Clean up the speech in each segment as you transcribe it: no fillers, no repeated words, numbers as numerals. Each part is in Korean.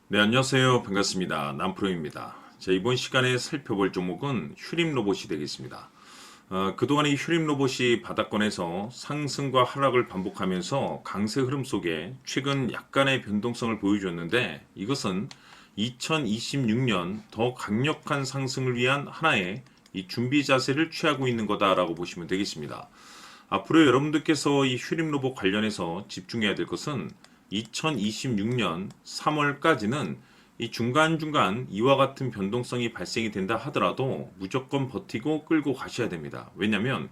네, 안녕하세요. 반갑습니다. 남프로입니다. 자, 이번 시간에 살펴볼 종목은 휴림 로봇이 되겠습니다. 그동안 이 휴림 로봇이 바닥권에서 상승과 하락을 반복하면서 강세 흐름 속에 최근 약간의 변동성을 보여줬는데 이것은 2026년 더 강력한 상승을 위한 하나의 이 준비 자세를 취하고 있는 거다라고 보시면 되겠습니다. 앞으로 여러분들께서 이 휴림 로봇 관련해서 집중해야 될 것은 2026년 3월까지는 이 중간중간 이와 같은 변동성이 발생이 된다 하더라도 무조건 버티고 끌고 가셔야 됩니다. 왜냐하면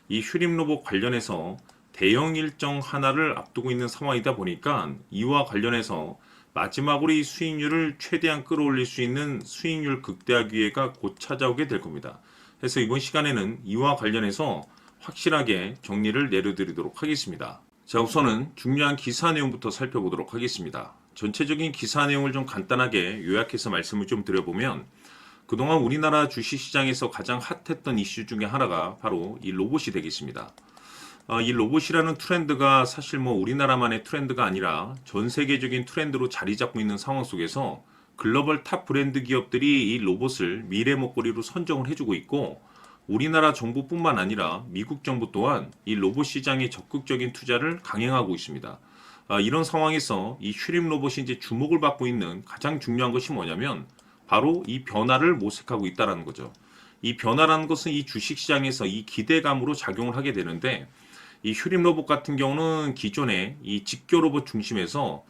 이 휴림 로봇 관련해서 대형 일정 하나를 앞두고 있는 상황이다 보니까 이와 관련해서 마지막으로 이 수익률을 최대한 끌어올릴 수 있는 수익률 극대화 기회가 곧 찾아오게 될 겁니다. 그래서 이번 시간에는 이와 관련해서 확실하게 정리를 내려드리도록 하겠습니다. 자, 우선은 중요한 기사 내용부터 살펴보도록 하겠습니다. 전체적인 기사 내용을 좀 간단하게 요약해서 말씀을 좀 드려보면 그동안 우리나라 주식시장에서 가장 핫했던 이슈 중에 하나가 바로 이 로봇이 되겠습니다. 이 로봇이라는 트렌드가 사실 뭐 우리나라만의 트렌드가 아니라 전 세계적인 트렌드로 자리 잡고 있는 상황 속에서 글로벌 탑 브랜드 기업들이 이 로봇을 미래 먹거리로 선정을 해주고 있고 우리나라 정부뿐만 아니라 미국 정부 또한 이 로봇 시장에 적극적인 투자를 강행하고 있습니다. 이런 상황에서 이 휴림 로봇이 이제 주목을 받고 있는 가장 중요한 것이 뭐냐면 바로 이 변화를 모색하고 있다는 거죠. 이 변화라는 것은 이 주식시장에서 이 기대감으로 작용을 하게 되는데 이 휴림 로봇 같은 경우는 기존의 이 직교 로봇 중심에서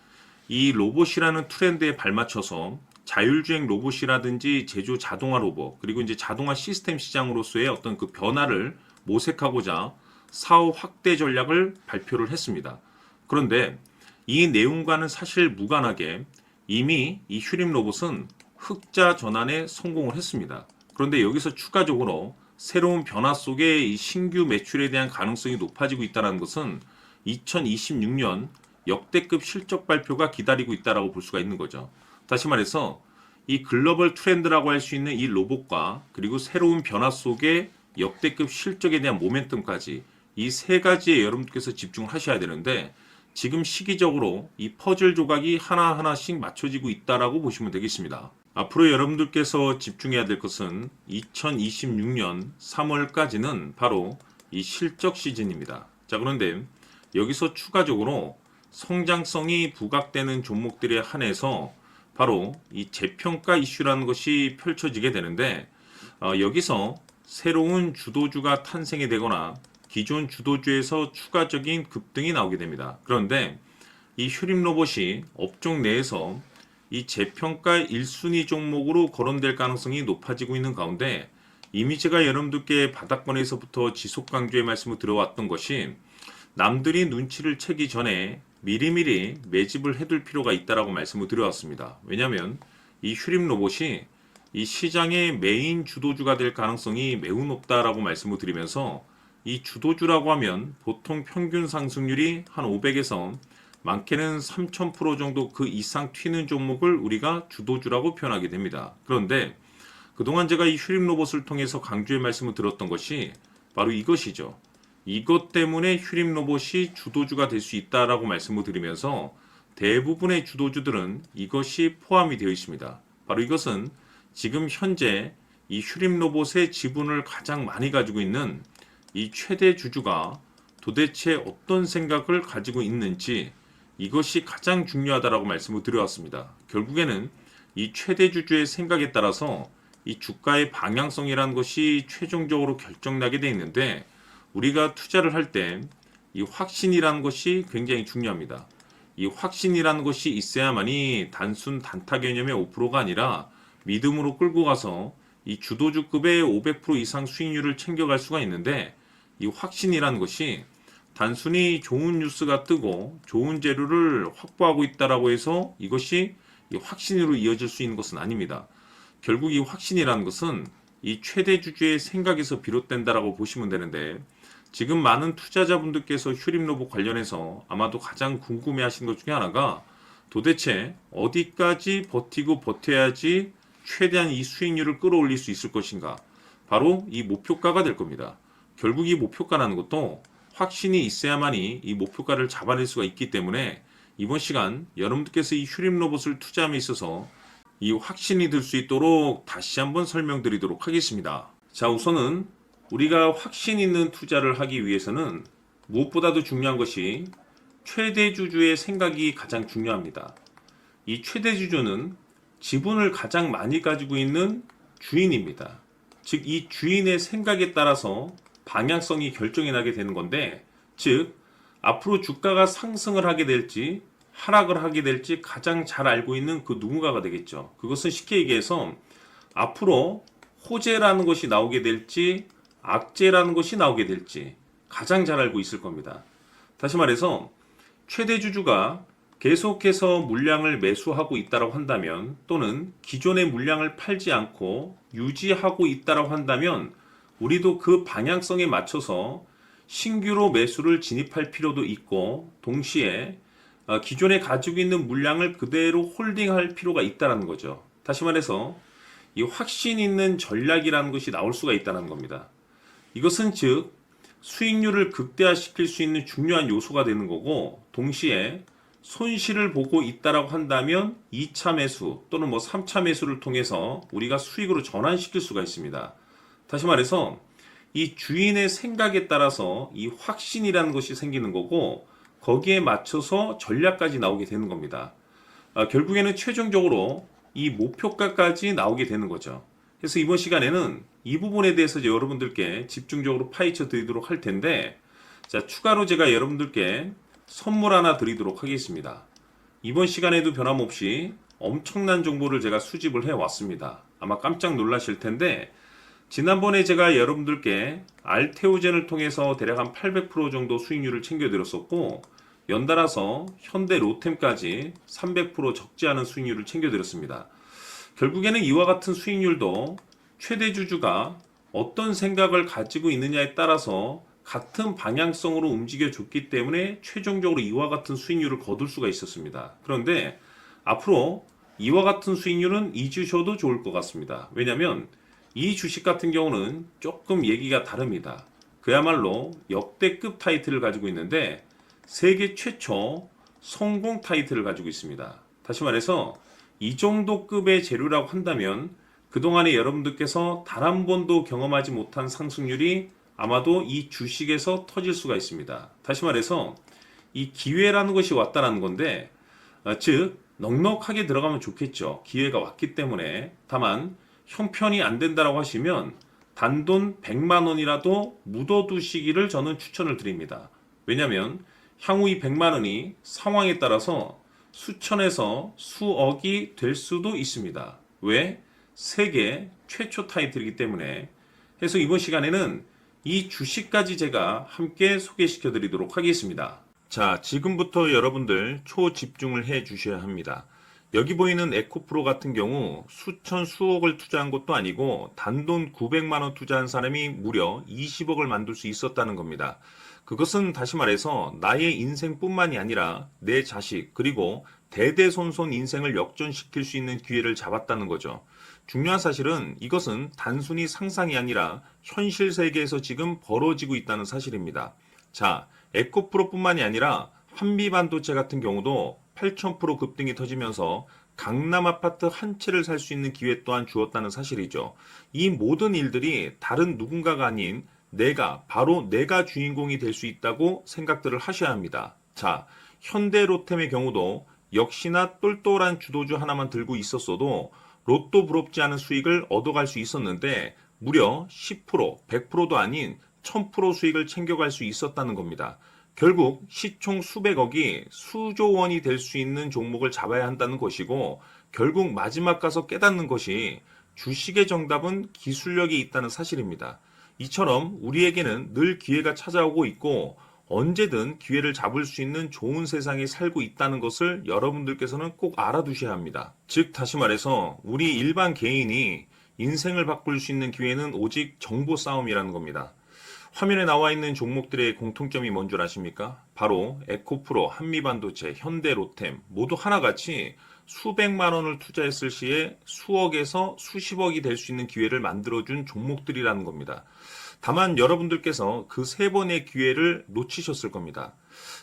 이 로봇이라는 트렌드에 발맞춰서 자율주행 로봇이라든지 제조 자동화 로봇 그리고 이제 자동화 시스템 시장으로서의 어떤 그 변화를 모색하고자 사업 확대 전략을 발표를 했습니다. 그런데 이 내용과는 사실 무관하게 이미 이 휴림 로봇은 흑자 전환에 성공을 했습니다. 그런데 여기서 추가적으로 새로운 변화 속에 이 신규 매출에 대한 가능성이 높아지고 있다는 것은 2026년 역대급 실적 발표가 기다리고 있다라고 볼 수가 있는 거죠. 다시 말해서 이 글로벌 트렌드라고 할 수 있는 이 로봇과 그리고 새로운 변화 속에 역대급 실적에 대한 모멘텀까지 이 세 가지에 여러분께서 집중을 하셔야 되는데 지금 시기적으로 이 퍼즐 조각이 하나하나씩 맞춰지고 있다라고 보시면 되겠습니다. 앞으로 여러분들께서 집중해야 될 것은 2026년 3월까지는 바로 이 실적 시즌입니다. 자, 그런데 여기서 추가적으로 성장성이 부각되는 종목들에 한해서 바로 이 재평가 이슈라는 것이 펼쳐지게 되는데 여기서 새로운 주도주가 탄생이 되거나 기존 주도주에서 추가적인 급등이 나오게 됩니다. 그런데 이 휴림 로봇이 업종 내에서 이 재평가 1순위 종목으로 거론될 가능성이 높아지고 있는 가운데 이미 제가 여러분들께 바닥권에서부터 지속 강조의 말씀을 드려왔던 것이 남들이 눈치를 채기 전에 미리미리 매집을 해둘 필요가 있다라고 말씀을 드려왔습니다. 왜냐하면 이 휴림 로봇이 이 시장의 메인 주도주가 될 가능성이 매우 높다라고 말씀을 드리면서 이 주도주라고 하면 보통 평균 상승률이 한 500에서 많게는 3000% 정도 그 이상 튀는 종목을 우리가 주도주라고 표현하게 됩니다. 그런데 그동안 제가 이 휴림 로봇을 통해서 강조의 말씀을 드렸던 것이 바로 이것이죠. 이것 때문에 휴림 로봇이 주도주가 될 수 있다라고 말씀을 드리면서 대부분의 주도주들은 이것이 포함이 되어 있습니다. 바로 이것은 지금 현재 이 휴림 로봇의 지분을 가장 많이 가지고 있는 이 최대 주주가 도대체 어떤 생각을 가지고 있는지 이것이 가장 중요하다라고 말씀을 드려왔습니다. 결국에는 이 최대 주주의 생각에 따라서 이 주가의 방향성이라는 것이 최종적으로 결정나게 되어 있는데 우리가 투자를 할 때 이 확신이라는 것이 굉장히 중요합니다. 이 확신이라는 것이 있어야만이 단순 단타 개념의 5%가 아니라 믿음으로 끌고 가서 이 주도주급의 500% 이상 수익률을 챙겨갈 수가 있는데 이 확신이라는 것이 단순히 좋은 뉴스가 뜨고 좋은 재료를 확보하고 있다라고 해서 이것이 이 확신으로 이어질 수 있는 것은 아닙니다. 결국 이 확신이라는 것은 이 최대 주주의 생각에서 비롯된다라고 보시면 되는데 지금 많은 투자자분들께서 휴림 로봇 관련해서 아마도 가장 궁금해하시는 것 중에 하나가 도대체 어디까지 버티고 버텨야지 최대한 이 수익률을 끌어올릴 수 있을 것인가? 바로 이 목표가가 될 겁니다. 결국 이 목표가라는 것도 확신이 있어야만이 이 목표가를 잡아낼 수가 있기 때문에 이번 시간 여러분들께서 이 휴림 로봇을 투자함에 있어서 이 확신이 들 수 있도록 다시 한번 설명드리도록 하겠습니다. 자, 우선은 우리가 확신 있는 투자를 하기 위해서는 무엇보다도 중요한 것이 최대주주의 생각이 가장 중요합니다. 이 최대주주는 지분을 가장 많이 가지고 있는 주인입니다. 즉, 이 주인의 생각에 따라서 방향성이 결정이 나게 되는 건데, 즉 앞으로 주가가 상승을 하게 될지 하락을 하게 될지 가장 잘 알고 있는 그 누군가가 되겠죠. 그것은 쉽게 얘기해서 앞으로 호재라는 것이 나오게 될지 악재라는 것이 나오게 될지 가장 잘 알고 있을 겁니다. 다시 말해서 최대 주주가 계속해서 물량을 매수하고 있다고 한다면, 또는 기존의 물량을 팔지 않고 유지하고 있다고 한다면, 우리도 그 방향성에 맞춰서 신규로 매수를 진입할 필요도 있고, 동시에 기존에 가지고 있는 물량을 그대로 홀딩할 필요가 있다는 거죠. 다시 말해서 이 확신 있는 전략이라는 것이 나올 수가 있다는 겁니다. 이것은 즉 수익률을 극대화시킬 수 있는 중요한 요소가 되는 거고, 동시에 손실을 보고 있다라고 한다면 2차 매수 또는 3차 매수를 통해서 우리가 수익으로 전환시킬 수가 있습니다. 다시 말해서 이 주인의 생각에 따라서 이 확신이라는 것이 생기는 거고, 거기에 맞춰서 전략까지 나오게 되는 겁니다. 결국에는 최종적으로 이 목표가까지 나오게 되는 거죠. 그래서 이번 시간에는 이 부분에 대해서 여러분들께 집중적으로 파헤쳐 드리도록 할 텐데, 자, 추가로 제가 여러분들께 선물 하나 드리도록 하겠습니다. 이번 시간에도 변함없이 엄청난 정보를 제가 수집을 해왔습니다. 아마 깜짝 놀라실 텐데, 지난번에 제가 여러분들께 알테오젠을 통해서 대략 한 800% 정도 수익률을 챙겨드렸었고, 연달아서 현대 로템까지 300% 적지 않은 수익률을 챙겨드렸습니다. 결국에는 이와 같은 수익률도 최대 주주가 어떤 생각을 가지고 있느냐에 따라서 같은 방향성으로 움직여 줬기 때문에 최종적으로 이와 같은 수익률을 거둘 수가 있었습니다. 그런데 앞으로 이와 같은 수익률은 잊으셔도 좋을 것 같습니다. 왜냐하면 이 주식 같은 경우는 조금 얘기가 다릅니다. 그야말로 역대급 타이틀을 가지고 있는데 세계 최초 성공 타이틀을 가지고 있습니다. 다시 말해서 이 정도 급의 재료라고 한다면 그동안에 여러분들께서 단 한 번도 경험하지 못한 상승률이 아마도 이 주식에서 터질 수가 있습니다. 다시 말해서 이 기회라는 것이 왔다는 건데, 즉 넉넉하게 들어가면 좋겠죠. 기회가 왔기 때문에. 다만 형편이 안 된다라고 하시면 단돈 100만 원이라도 묻어두시기를 저는 추천을 드립니다. 왜냐하면 향후 이 100만 원이 상황에 따라서 수천에서 수억이 될 수도 있습니다. 왜? 세계 최초 타이틀이기 때문에. 그래서 이번 시간에는 이 주식까지 제가 함께 소개시켜 드리도록 하겠습니다. 자, 지금부터 여러분들 초집중을 해 주셔야 합니다. 여기 보이는 에코프로 같은 경우 수천 수억을 투자한 것도 아니고 단돈 900만 원 투자한 사람이 무려 20억을 만들 수 있었다는 겁니다. 그것은 다시 말해서 나의 인생뿐만이 아니라 내 자식 그리고 대대손손 인생을 역전시킬 수 있는 기회를 잡았다는 거죠. 중요한 사실은 이것은 단순히 상상이 아니라 현실 세계에서 지금 벌어지고 있다는 사실입니다. 자, 에코프로뿐만이 아니라 한미반도체 같은 경우도 8,000% 급등이 터지면서 강남 아파트 한 채를 살 수 있는 기회 또한 주었다는 사실이죠. 이 모든 일들이 다른 누군가가 아닌 바로 내가 주인공이 될 수 있다고 생각들을 하셔야 합니다. 자, 현대로템의 경우도 역시나 똘똘한 주도주 하나만 들고 있었어도 로또 부럽지 않은 수익을 얻어갈 수 있었는데 무려 10%, 100%도 아닌 1000% 수익을 챙겨갈 수 있었다는 겁니다. 결국 시총 수백억이 수조 원이 될 수 있는 종목을 잡아야 한다는 것이고, 결국 마지막 가서 깨닫는 것이 주식의 정답은 기술력이 있다는 사실입니다. 이처럼 우리에게는 늘 기회가 찾아오고 있고 언제든 기회를 잡을 수 있는 좋은 세상에 살고 있다는 것을 여러분들께서는 꼭 알아두셔야 합니다. 즉 다시 말해서 우리 일반 개인이 인생을 바꿀 수 있는 기회는 오직 정보 싸움이라는 겁니다. 화면에 나와 있는 종목들의 공통점이 뭔 줄 아십니까? 바로 에코프로, 한미반도체, 현대로템 모두 하나같이 수백만 원을 투자했을 시에 수억에서 수십억이 될 수 있는 기회를 만들어준 종목들이라는 겁니다. 다만 여러분들께서 그 세 번의 기회를 놓치셨을 겁니다.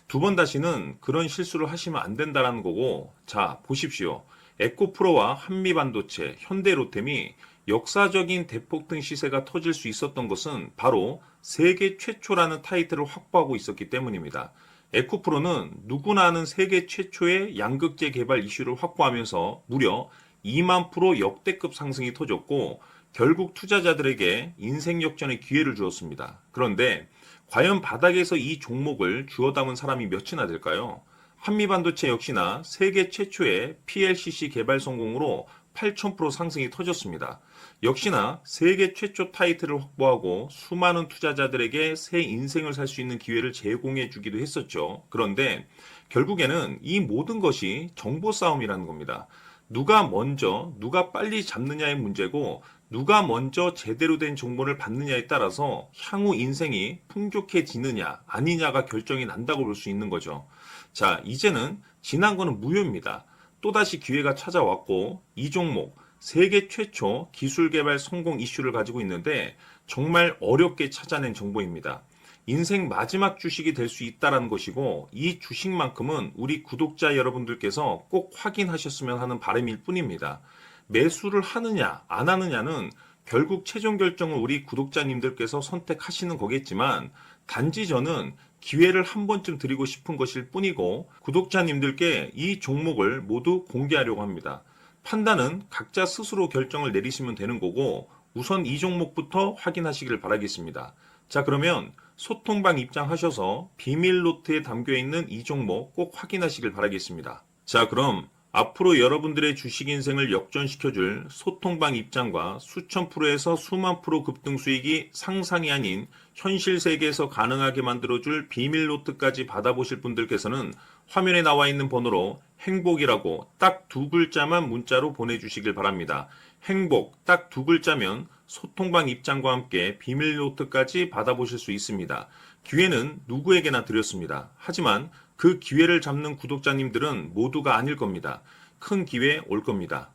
두 번 다시는 그런 실수를 하시면 안 된다라는 거고, 자, 보십시오. 에코프로와 한미반도체, 현대로템이 역사적인 대폭등 시세가 터질 수 있었던 것은 바로 세계 최초라는 타이틀을 확보하고 있었기 때문입니다. 에코프로는 누구나 아는 세계 최초의 양극재 개발 이슈를 확보하면서 무려 2만 프로 역대급 상승이 터졌고, 결국 투자자들에게 인생 역전의 기회를 주었습니다. 그런데 과연 바닥에서 이 종목을 주워 담은 사람이 몇이나 될까요? 한미반도체 역시나 세계 최초의 PLCC 개발 성공으로 8,000% 상승이 터졌습니다. 역시나 세계 최초 타이틀을 확보하고 수많은 투자자들에게 새 인생을 살 수 있는 기회를 제공해 주기도 했었죠. 그런데 결국에는 이 모든 것이 정보 싸움이라는 겁니다. 누가 먼저, 누가 빨리 잡느냐의 문제고, 누가 먼저 제대로 된 정보를 받느냐에 따라서 향후 인생이 풍족해지느냐, 아니냐가 결정이 난다고 볼 수 있는 거죠. 자, 이제는 지난 거는 무효입니다. 또다시 기회가 찾아왔고, 이 종목, 세계 최초 기술 개발 성공 이슈를 가지고 있는데, 정말 어렵게 찾아낸 정보입니다. 인생 마지막 주식이 될 수 있다는 것이고, 이 주식만큼은 우리 구독자 여러분들께서 꼭 확인하셨으면 하는 바람일 뿐입니다. 매수를 하느냐 안 하느냐는 결국 최종 결정을 우리 구독자님들께서 선택하시는 거겠지만, 단지 저는 기회를 한 번쯤 드리고 싶은 것일 뿐이고, 구독자님들께 이 종목을 모두 공개하려고 합니다. 판단은 각자 스스로 결정을 내리시면 되는 거고, 우선 이 종목부터 확인하시길 바라겠습니다. 자, 그러면 소통방 입장하셔서 비밀 노트에 담겨 있는 이 종목 꼭 확인하시길 바라겠습니다. 자, 그럼 앞으로 여러분들의 주식 인생을 역전시켜줄 소통방 입장과 수천 프로에서 수만 프로 급등 수익이 상상이 아닌 현실 세계에서 가능하게 만들어줄 비밀 노트까지 받아보실 분들께서는 화면에 나와 있는 번호로 행복이라고 딱 두 글자만 문자로 보내주시길 바랍니다. 행복 딱 두 글자면 소통방 입장과 함께 비밀 노트까지 받아보실 수 있습니다. 기회는 누구에게나 드렸습니다. 하지만 그 기회를 잡는 구독자님들은 모두가 아닐 겁니다. 큰 기회 올 겁니다.